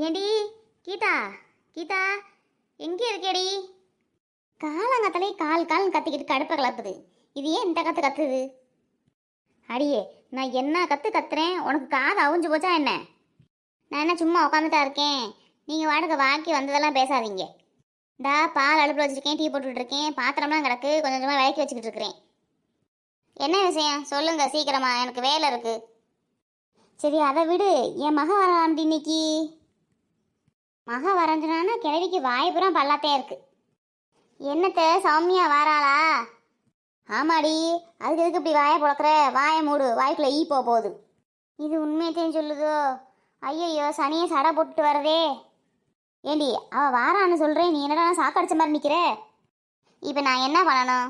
ஏண்டி கீதா, கீதா எங்கே இருக்கேடி? காலங்கத்தலே கால் கால்னு கத்திக்கிட்டு கடுப்பை கிளப்புது. இது ஏன் இந்த கத்து கத்துது? அடியே, நான் என்ன கத்துறேன், உனக்கு காது அவுஞ்சு போச்சா என்ன? நான் என்ன சும்மா உட்காந்துட்டா இருக்கேன்? நீங்கள் வாடகை வாக்கி வந்ததெல்லாம் பேசாதீங்க. டா பால் அடுப்பில் வச்சுருக்கேன், டீ போட்டுக்கிட்டு இருக்கேன், பாத்திரம்லாம் கிடக்கு, கொஞ்சம் கொஞ்சமாக விளக்கி வச்சுக்கிட்டு இருக்கிறேன். என்ன விஷயம் சொல்லுங்க சீக்கிரமா, எனக்கு வேலை இருக்கு. சரி அதை விடு. என் மக வராண்டி இன்னைக்கு. மக வரைஞ்சினான்னா கிழவிக்கு வாய்ப்புறம் பல்லாத்தே இருக்கு. என்னத்த சௌமியா வாராளா? ஆமாடி. அதுக்கு எதுக்கு இப்படி வாயை புழக்கிற? வாயை மூடு, வாய்க்குள்ள ஈ போகுது. இது உண்மையத்தையும் சொல்லுதோ? ஐயோ, சனியை சடை போட்டுட்டு வரதே. ஏண்டி அவள் வாரான்னு சொல்கிறேன், நீ என்னடா சாக்கடிச்ச மாதிரி நிற்கிற? இப்போ நான் என்ன பண்ணணும்?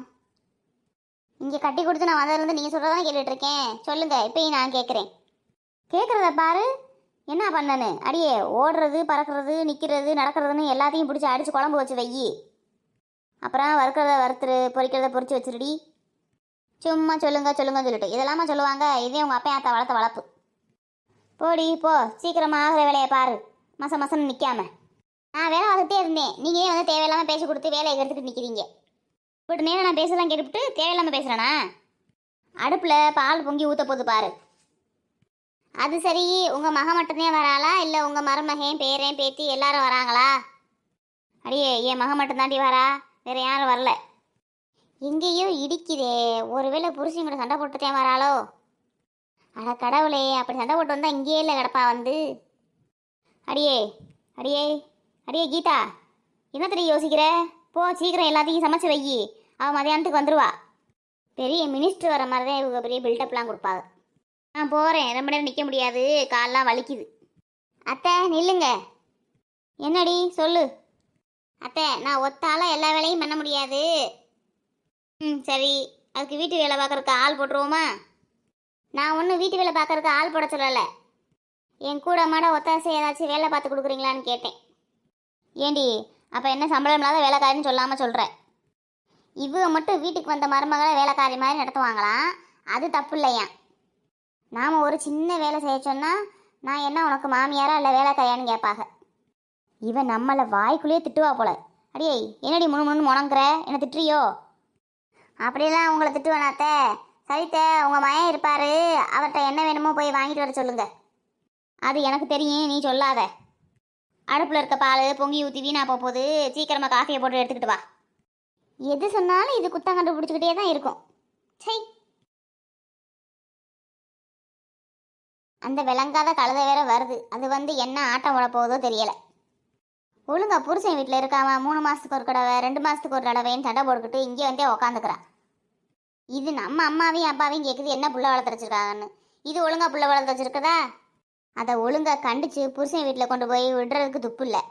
இங்கே கட்டி கொடுத்து நான் வந்ததுலேருந்து நீங்கள் சொல்கிறதான் கேட்டுட்ருக்கேன். சொல்லுங்கள், இப்போயும் நான் கேட்குறேன். கேட்குறத பாரு. என்ன பண்ணனு? அடியே, ஓடுறது பறக்கிறது நிற்கிறது நடக்கிறதுன்னு எல்லாத்தையும் பிடிச்சி அடித்து குழம்பு வச்சு வையி. அப்புறம் வறுக்கிறத வறுத்துரு, பொரிக்கிறத பொரிச்சு வச்சுருடி. சும்மா சொல்லுங்க சொல்லிட்டு இதெல்லாமா சொல்லுவாங்க? இதே உங்கள் அப்பா ஆத்தா வளர்த்த வளர்ப்பு. போடி போ, சீக்கிரமாக ஆகிற வேலையை பாரு. மசன்னு நிற்காம. நான் வேலை பார்த்துட்டே இருந்தேன், நீங்கள் ஏன் வந்து தேவையில்லாமல் பேசி கொடுத்து வேலையை எடுத்துக்கிட்டு நிற்கிறீங்க? இப்படி நேரம் நான் பேசலாம் கேட்டுவிட்டு தேவையில்லாமல் பேசுகிறேனா? அடுப்பில் பால் பொங்கி ஊற்ற போது பாரு. அது சரி, உங்கள் மக மட்டும்தான் வராளா, இல்லை உங்கள் மருமகன் பேரன் பேத்தி எல்லாரும் வராங்களா? அடியே, என் மக மட்டும்தாண்டி வரா, வேற யாரும் வரல. எங்கேயோ இடிக்குதே, ஒருவேளை புருஷன் கூட சண்டை போட்டுத்தேன் வராளோ? அட கடவுளே, அப்படி சண்டை போட்டு வந்தால் இங்கேயே இல்லை கிடப்பா வந்து. அடியே அடியே அடியே கீதா, என்ன தெரிய யோசிக்கிற? போ சீக்கிரம் எல்லாத்தையும் சமைச்சு வையி, அவள் மதியானத்துக்கு வந்துடுவா. பெரிய மினிஸ்டர் வர மாதிரி தான் இவங்க பெரிய பில்டப்லாம் கொடுப்பாங்க. நான் போகிறேன், ரொம்ப நேரம் நிற்க முடியாது, காலெலாம் வலிக்குது. அத்தை நில்லுங்க. என்னடி சொல்லு. அத்தை, நான் ஒத்தால எல்லா வேலையும் பண்ண முடியாது. சரி, அதுக்கு வீட்டு வேலை பார்க்குறதுக்கு ஆள் போட்டுருவோமா? நான் ஒன்றும் வீட்டு வேலை பார்க்குறதுக்கு ஆள் போட சொல்லலை. என் கூட மாட ஒத்தாசை ஏதாச்சும் வேலை பார்த்து கொடுக்குறீங்களான்னு கேட்டேன். ஏண்டி, அப்போ என்ன சம்பளம் இல்லாத வேலைக்காரின்னு சொல்லாமல் சொல்கிறேன்? இவங்க மட்டும் வீட்டுக்கு வந்த மருமகளை வேலைக்காரி மாதிரி நடத்துவாங்களாம், அது தப்பு இல்லையா? நாம் ஒரு சின்ன வேலை செய்ய சொன்னால் நான் என்ன உனக்கு மாமியாரா இல்லை வேலைக்காரியான்னு கேட்பாங்க. இவன் நம்மளை வாய்க்குள்ளேயே திட்டுவா போல. அடியே, என்னடி முணுமுணுன்னு முணங்குற? என்ன திட்டுறியோ? அப்படிலாம் உங்களை திட்டுவேனாத்த? சரித்த, உங்கள் மயம் இருப்பார், அவர்கிட்ட என்ன வேணுமோ போய் வாங்கிட்டு வர சொல்லுங்க. அது எனக்கு தெரியும், நீ சொல்லாத. அடுப்பில் இருக்க பால் பொங்கி ஊற்றி வீணா போகுது, சீக்கிரமாக காஃபியை போட்டு எடுத்துக்கிட்டு வா. எது சொன்னாலும் இது குத்தம் கண்டுபிடிச்சிக்கிட்டே தான் இருக்கும். சை, அந்த விளங்காத கழுதை வேற வருது, அது வந்து என்ன ஆட்டம் விட போகுதோ தெரியலை. ஒழுங்கா புருஷன் வீட்டில் இருக்காம 3 மாதத்துக்கு ஒரு தடவை 2 மாதத்துக்கு ஒரு தடவைன்னு சண்டை போட்டுக்கிட்டு இங்கே வந்தே உக்காந்துக்கிறான். இது நம்ம அம்மாவையும் அப்பாவையும் கேட்குது என்ன புள்ள வளர்த்து வச்சிருக்காங்கன்னு. இது ஒழுங்கா புள்ள வளர்த்து வச்சிருக்கதா? அதை ஒழுங்கா கண்டிச்சு புருஷன் வீட்டில் கொண்டு போய் விடுறதுக்கு துப்பு இல்லை.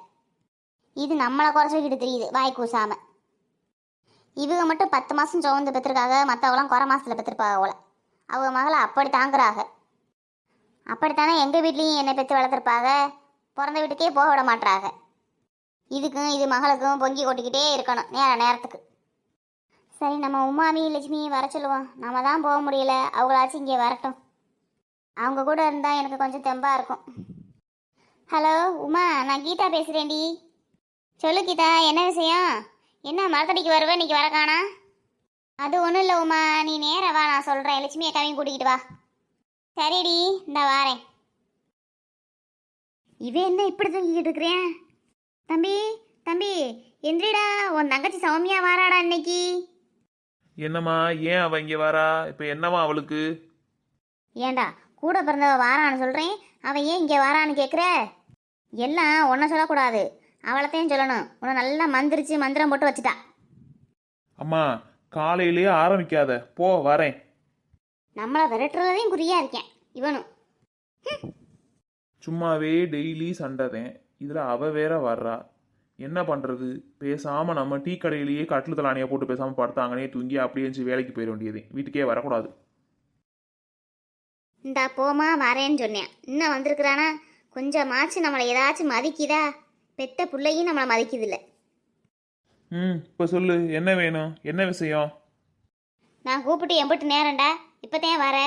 இது நம்மளை குறைச்சிக்கிட்டு தெரியுது வாய் கூசாம. இவங்க மட்டும் 10 மாதம் சுமந்து பெற்றிருக்காங்க, மற்றவங்களாம் குறை மாதத்தில் பெற்றிருப்பாங்க போல. அவங்க மகளை அப்படி தாங்குறாங்க. அப்படித்தானே எங்கள் வீட்லேயும் என்னை பெற்று வளர்த்துருப்பாங்க, பிறந்த வீட்டுக்கே போக விட மாட்டாங்க. இதுக்கும் இது மகளுக்கும் பொங்கி கொட்டிக்கிட்டே இருக்கணும் நேரத்துக்கு. சரி, நம்ம உமாமி லட்சுமி வர சொல்லுவோம். நம்ம தான் போக முடியல, அவங்களாச்சும் இங்கே வரட்டும். அவங்க கூட இருந்தால் எனக்கு கொஞ்சம் தெம்பாக இருக்கும். ஹலோ உமா, நான் கீதா பேசுகிறேன்டி. சொல்லு கீதா, என்ன விஷயம்? என்ன மரத்தடிக்கு வருவேன் இன்னைக்கு வர காணா? அது ஒன்றும் இல்லை உமா, நீ நேராக வா, நான் சொல்கிறேன். லட்சுமி அக்காவையும் கூட்டிக்கிட்டு வா. சரிடி, இந்த வாரேன். இவன் என்ன இப்படி தூங்கிக்கிட்டு இருக்கிறேன்? தம்பி தம்பி எந்திரிடா, உன் தங்கச்சி சௌமியா வாராடா இன்னைக்கு. என்னம்மா, ஏன் அவ இங்கே வரா? இப்போ என்னம்மா அவளுக்கு? ஏண்டா, கூட பிறந்தவ வாரான்னு சொல்கிறேன், அவன் ஏன் இங்கே வாரான்னு கேட்குற? எல்லாம் ஒன்றை சொல்லக்கூடாது, அவளைத்தையும் சொல்லணும். உன்னை நல்லா மந்திரம் போட்டு வச்சுட்டா. அம்மா, காலையிலேயே ஆரம்பிக்காத, போ வரேன். நம்மளை விரட்டுறதையும் குறியா இருக்கேன் இவனும். சும்மாவே டெய்லி சண்டைதேன், இதில் அவ வேற வர்றா. என்ன பண்ணுறது? பேசாமல் நம்ம டீ கடையிலேயே கட்டில் தலானியை போட்டு பேசாமல் படுத்தாங்கன்னே தூங்கி அப்படியே இருந்துச்சு வேலைக்கு போயிட வேண்டியதே, வீட்டுக்கே வரக்கூடாது. இந்தா போமா வரேன்னு சொன்னேன், இன்னும் வந்திருக்கிறானா? கொஞ்சமாச்சு நம்மளை ஏதாச்சும் மதிக்குதா? பெத்த பிள்ளையும் நம்மளை மதிக்குதில்ல. இப்போ சொல்லு, என்ன வேணும், என்ன விஷயம்? நான் கூப்பிட்டு எம்பிட்டு நேரம்டா, இப்போதான் வர.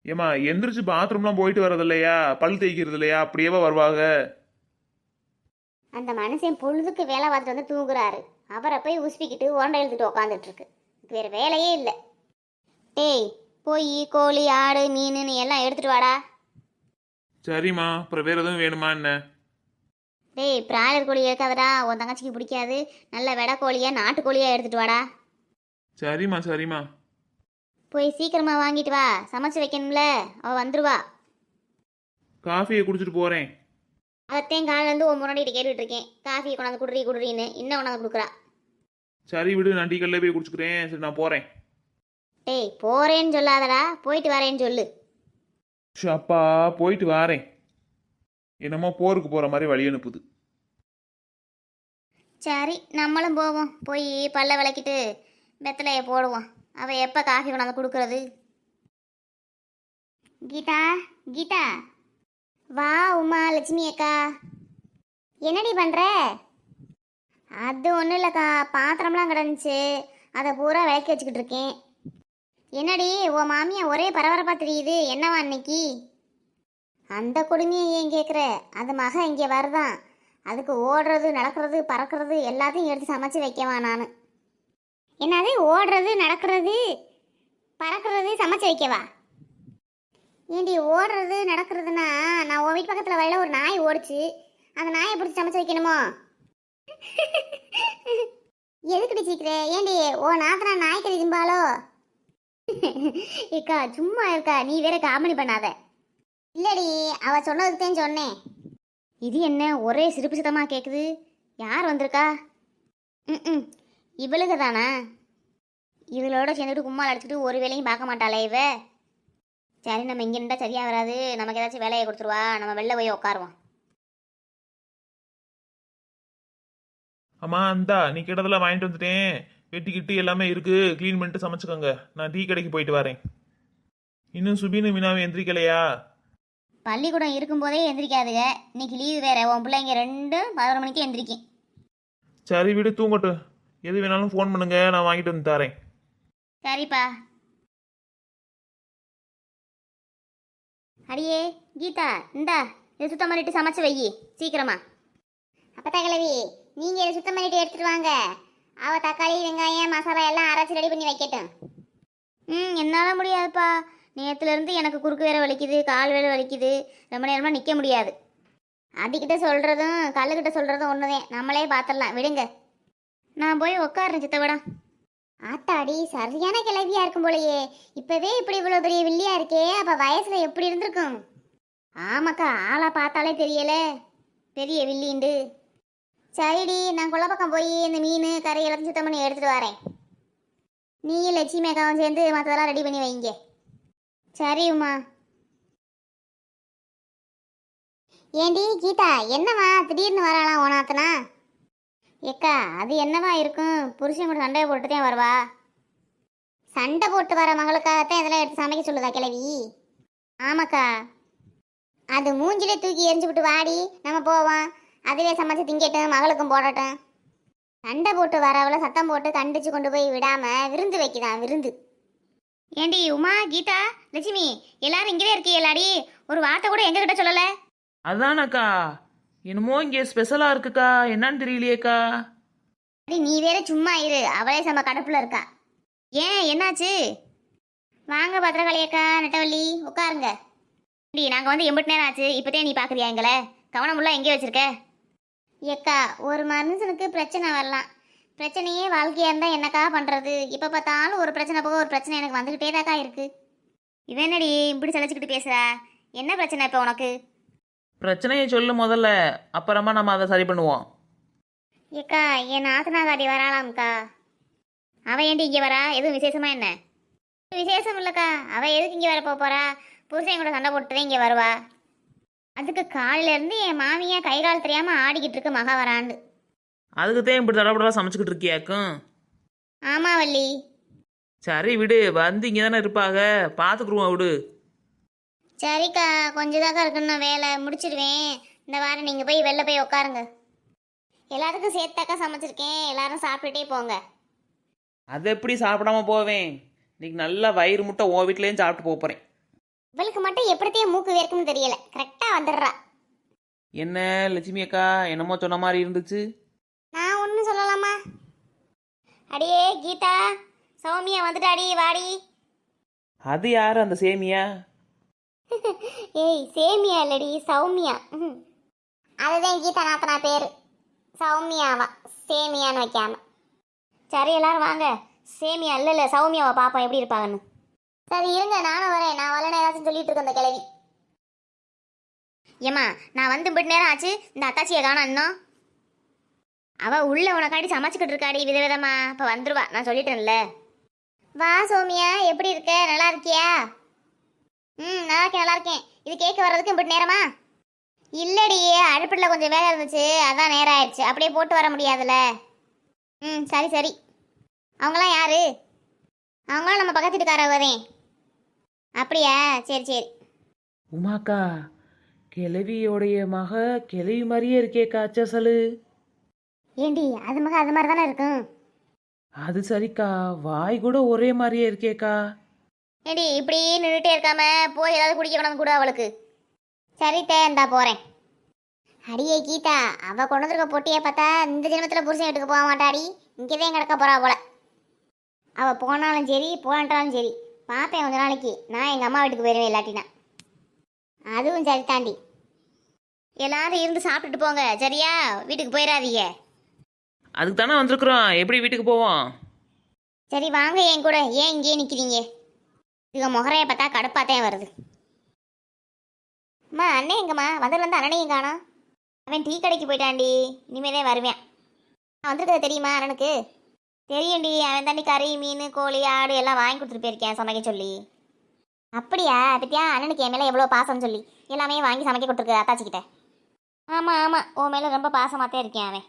ஏம்மா, எந்திரிச்சு பாத்ரூம்லாம் போயிட்டு வர்றது இல்லையா? பல் தேய்க்கிறது இல்லையா? அப்படியேவா வருவாங்க? அந்த மனுஷன் பொழுதுக்கு வேலை பார்த்துட்டு வந்து தூங்குறாரு. அவரை போய் உசுப்பிக்கிட்டு உரண்டை எழுத்துட்டு உக்காந்துட்டு இருக்கு. வேற வேலையே இல்லை. டேய், போய் கோழி ஆடு மீனுன்னு எல்லாம் எடுத்துட்டு வாடா. சரிம்மா, அப்புறம் வேற எதுவும் வேணுமா என்ன? டேய், பிராய்லர் கோழி இருக்காதடா, உன் தங்கச்சிக்கு பிடிக்காது. நல்ல வெடை கோழியா நாட்டுக்கோழியா எடுத்துட்டு வாடா. சரிம்மா சரிம்மா. போய் சீக்கிரமா வாங்கிட்டு வா, சமைச்சு வைக்கணும்ல, அவ வந்துருவா. காஃபியை குடிச்சிட்டு போகிறேன். அதைத்தையும் காலிலேருந்து உன் முன்னாடி கேட்டுட்டு இருக்கேன். காஃபியை கொண்டாந்து குடுறி குடுறின்னு இன்னும் கொண்டாந்து கொடுக்குறா. சரி விடு, நான் டீ கடையில் போய் குடிச்சுக்கிறேன். சரி நான் போகிறேன். டேய், போறேன்னு சொல்லாதடா, போயிட்டு வரேன்னு சொல்லு. அப்பா போயிட்டு வாரேன். என்னமோ போருக்கு போகிற மாதிரி வழி அனுப்புது. சரி, நம்மளும் போவோம். போய் பல்ல விளக்கிட்டு வெத்தலையை போடுவோம். அவள் எப்போ காஃபி கொண்டாந்து கொடுக்கறது? கீதா, கீதா, வா. உமா, லட்சுமி அக்கா, என்னடி பண்ணுற? அது ஒன்றும் இல்லைக்கா, பாத்திரம்லாம் கிடந்துச்சு, அதை பூரா விளக்கி வச்சுக்கிட்டு இருக்கேன். என்னடி உன் மாமியா ஒரே பரபரப்பாக தெரியுது, என்னவா இன்னைக்கு? அந்த கொடுமையை ஏன் கேட்குற? அது மக இங்கே வருதான், அதுக்கு ஓடுறது நடக்கிறது பறக்கிறது எல்லாத்தையும் எடுத்து சமைச்சு வைக்கவா நான்? என்னது ஓடுறது நடக்கிறது பறக்கிறது சமைச்சு வைக்கவா? ஏண்டி ஓடுறது நடக்கிறதுனா, நான் உன் வீட்டு பக்கத்தில் வரையில ஒரு நாய் ஓடிச்சு, அந்த நாயை பிடிச்சி சமைச்சு வைக்கணுமோ? எதுக்கிட்டு சீக்கிர? ஏண்டி ஓ நாத்தனா நாய்க்கறி திம்பாலோ? ஏக்கா சும்மா இருக்கா, நீ வேற காமெடி பண்ணாத. இல்லடி, அவ சொன்னதுக்கு தான் சொன்னேன். இது என்ன ஒரே சிரிப்பு சித்தமாக கேட்குது? யார் வந்திருக்கா? ம், இவளுக்கு தானா? இவளோட சேர்ந்துட்டு கும்மால் அடிச்சுட்டு ஒரு வேலையும் பார்க்க மாட்டாளே இவ. சரி, நம்ம இங்கே நின்றா சரியாக வராது, நமக்கு ஏதாச்சும் வேலையை கொடுத்துருவா, நம்ம வெளில போய் உட்காருவோம். அம்மா இந்தா நீ கிட்டதெல்லாம் வாங்கிட்டு வந்துட்டேன். வெட்டிக்கிட்டு எல்லாமே இருக்கு, க்ளீன் பண்ணிட்டு சமைச்சுக்கோங்க. நான் டீ கடைக்கு போயிட்டு வரேன். இன்னும் சுபின்னு மீனாவை எந்திரிக்கலையா? பள்ளிக்கூடம் இருக்கும்போதே எந்திரிக்காதுங்க, இன்னைக்கு லீவு வேற. உன் பிள்ளைங்க 2 11 மணிக்கு எந்திரிக்கும். சரி விடு, தூங்கட்டும். எது வேணாலும் ஃபோன் பண்ணுங்க, நான் வாங்கிட்டு வந்து தரேன். சரிப்பா. அடியே கீதா, இந்தா இதை சுத்தம் பண்ணிட்டு சமைச்சு வை சீக்கிரமா. அப்பத்தா கிழவி, நீங்கள் இதை சுத்தம் பண்ணிட்டு எடுத்துட்டு வாங்க. அவள் தக்காளி வெங்காயம் மசாலா எல்லாம் அரைச்சி ரெடி பண்ணி வைக்கட்டும். என்னால் முடியாதுப்பா. நேற்றுலேருந்து எனக்கு குறுக்கு வேற வலிக்குது, கால் வேற வலிக்குது, ரொம்ப நேரமாக நிற்க முடியாது. அதுக்கிட்ட சொல்கிறதும் கல்லுக்கிட்ட சொல்கிறதும் ஒன்றுதான், நம்மளே பார்த்துடலாம், விடுங்க. நான் போய் உட்காருறேன் சித்தவிடம். ஆத்தாடி, சரியான கிளவியாக இருக்கும் போலையே. இப்போவே இப்படி இவ்வளோ பெரிய வில்லியா இருக்கே, அப்போ வயசில் எப்படி இருந்திருக்கும்? ஆமாக்கா, ஆளை பார்த்தாலே தெரியல பெரிய வில்லிண்டு. சரிடி, நான் கொல்லப்பக்கம் போய் இந்த மீன் கறி எல்லாத்தையும் சுத்தம் பண்ணி எடுத்துகிட்டு வரேன். நீ லட்சுமி அக்காவும் சேர்ந்து மற்றதெல்லாம் ரெடி பண்ணி வைங்க. சரி உமா. ஏண்டி கீதா, என்னவா திடீர்னு வராளாம் ஓனாத்தனா? ஏக்கா, அது என்னவா இருக்கும், புருஷன் கூட சண்டையை போட்டு தான் வருவா. சண்டை போட்டு வர மகளுக்காகத்தான் இதெல்லாம் எடுத்து சமைக்க சொல்லுதா கிழவி? ஆமாக்கா, அது மூஞ்சிலே தூக்கி எரிஞ்சு விட்டு வாடி, நம்ம போவோம். அதுவே சமைச்சு திங்கட்டும், மகளுக்கும் போடட்டும். சண்டை போட்டு வரவளை சத்தம் போட்டு கண்டிச்சு கொண்டு போய் விடாம விருந்து வைக்குதான், விருந்து. ஏண்டி உமா, கீதா, லட்சுமி எல்லாரும் இங்கே இருக்கீங்களாடி? ஒரு வார்த்தை கூட எங்ககிட்ட சொல்லல. அதானக்கா, என்னமோ இங்கே ஸ்பெஷலாக இருக்குக்கா, என்னன்னு தெரியலையேக்கா. அடி நீ வேற சும்மா இரு, அவளே செம்ம கடுப்புல இருக்கா. ஏன், என்னாச்சு? வாங்க பத்திரகாளியக்கா, நெட்டவள்ளி உட்காருங்க. நாங்கள் வந்து எம்பிட்டு நேரம் ஆச்சு, இப்போதே நீ பார்க்குறியா எங்களை? கவனமுள்ள எங்கே வச்சிருக்க? ஏக்கா, ஒரு மனுஷனுக்கு பிரச்சனை வரலாம், பிரச்சனையே வாழ்க்கையாக இருந்தால் என்னக்கா பண்ணுறது? இப்போ பார்த்தாலும் ஒரு பிரச்சனை போக ஒரு பிரச்சனை எனக்கு வந்துக்கிட்டே தாக்கா இருக்குது. இவன் என்னடி இப்படி சலிச்சுக்கிட்டு பேசுகிறா? என்ன பிரச்சனை இப்போ உனக்கு? பிரச்சனையை சொல்லு முதல்ல, அப்புறமா நம்ம அதை சரி பண்ணுவோம். ஏக்கா, என் நாத்தனாகாரி வராளாம்க்கா. அவள் ஏண்டி இங்கே வரா? எதுவும் விசேஷமா என்ன? விசேஷம் இல்லைக்கா, அவள் எதுக்கு இங்கே வர போகிறா? புருஷன் கூட சண்டை போட்டு இங்கே வருவா. அதுக்கு காலிலேருந்து என் மாமியா கை கால் தெரியாமல் ஆடிக்கிட்டு இருக்கு மகா வராண்டு. அதுக்கு தான் இப்படி தடப்படலாம் சமைச்சுக்கிட்டு இருக்கியாக்கும். ஆமாம் வள்ளி. சரி விடு, வந்து இங்கே தானே இருப்பாங்க, பார்த்துக்குருவோம் விடு. சரிக்கா, கொஞ்சம் தாக்கா இருக்குன்னு வேலை முடிச்சிடுவேன். இந்த வாரம் நீங்கள் போய் வெளில போய் உட்காருங்க. எல்லாத்துக்கும் சேர்த்தாக்கா சமைச்சிருக்கேன், எல்லாரும் சாப்பிட்டுட்டே போங்க. அதை எப்படி சாப்பிடாம போவேன்? இன்னைக்கு நல்லா வயிறு முட்டை ஓ வீட்லேயும் சாப்பிட்டு போகிறேன். இவளுக்கு மட்டும் எப்படித்தையும் மூக்கு வேர்க்கும்னு தெரியல, கரெக்டாக வந்துடுறா. என்ன லட்சுமி அக்கா என்னமோ சொன்ன மாதிரி இருந்துச்சு. நான் ஒன்றும் சொல்லலாமா? அடியே கீதா, சௌமியா வந்துட்டாடி, வாடி. அது யார் அந்த சேமியா? ஏய் சேமியா இல்லடி, சௌமியா. அதுதான் கீதா நாத்தனா பேர். சௌமியாவா சேமியான்னு வைக்காம. சரி எல்லாரும் வாங்க, சேமியா இல்லை சௌமியாவை பாப்போம் எப்படி இருப்பாங்கன்னு. சரி இருங்க, நானும் வரேன். நான் வரல ஏதாச்சும் சொல்லிட்டு இருக்கேன் இந்த கிழவி. ஏம்மா நான் வந்து பிட்டு நேரம் ஆச்சு, இந்த அத்தாச்சியை காணோம் இன்னும். அவள் உள்ள உனக்காண்டி சமைச்சிக்கிட்டு இருக்காடி விதவிதமா. இப்போ வந்துருவா, நான் சொல்லிட்டேன்ல. வா சௌமியா, எப்படி இருக்க? நல்லா இருக்கியா? நல்லா இருக்கேன் நல்லா இருக்கேன். இது கேட்க வர்றதுக்கு இப்படி நேரமா? இல்லடி, அடுப்பில் கொஞ்சம் வேலை இருந்துச்சு, அதான் நேரம் ஆயிடுச்சு. அப்படியே போட்டு வர முடியாதுல்ல. சரி சரி. அவங்களாம் யாரு? அவங்களும் நம்ம பக்கத்து வீட்டுக்காரவதேன். அப்படியா, சரி சரி. உமாக்கா, கிழவியோடைய மக கிழவி மாதிரியே இருக்கேக்கா அச்சசலு. ஏண்டி அது மக அது மாதிரி தானே இருக்கும். அது சரிக்கா, வாய் கூட ஒரே மாதிரியே இருக்கேக்கா. ஏண்டி இப்படி நின்றுட்டே இருக்காம போய் ஏதாவது குடிக்க கொண்டாந்து கூட அவளுக்கு. சரி இந்தா போகிறேன். அடியே கீதா, அவள் கொண்டு வந்துருக்க பொட்டியை பார்த்தா இந்த ஜென்மத்தில் புருஷன் வீட்டுக்கு போக மாட்டாடி, இங்கே தான் கிடக்க போகிறா போல. அவள் போனாலும் சரி போனாலும் சரி பார்ப்பேன் கொஞ்ச நாளைக்கு. நான் எங்கள் அம்மா வீட்டுக்கு போயிடுவேன் இல்லாட்டினா. அதுவும் சரி தாண்டி. எல்லாரும் இருந்து சாப்பிட்டுட்டு போங்க சரியா? வீட்டுக்கு போயிடாதீங்க. அதுக்கு தானே வந்திருக்குறோம், எப்படி வீட்டுக்கு போவோம்? சரி வாங்க என் கூட. ஏன் இங்கேயே நிற்கிறீங்க? இதுங்க முகரையை பார்த்தா கடுப்பாத்தான் வருது. அம்மா அண்ணே எங்கம்மா? வந்து அண்ணனையும் காணோம். அவன் டீ கடைக்கு போயிட்டான்டி, இனிமேதே வருவேன். நான் வந்திருக்கிறது தெரியுமா அண்ணனுக்கு? தெரியும்டி, அவன் தாண்டி கறி மீன் கோழி ஆடு எல்லாம் வாங்கி கொடுத்துட்டு போயிருக்கேன் சமைக்க சொல்லி. அப்படியா? பத்தியா அண்ணனுக்கு என் மேலே எவ்வளோ பாசம்னு சொல்லி எல்லாமே வாங்கி சமைக்க கொடுத்துருக்கு அத்தாச்சிக்கிட்ட. ஆமாம் ஆமாம், உன் மேலே ரொம்ப பாசமாகத்தான் இருக்கேன் அவன்.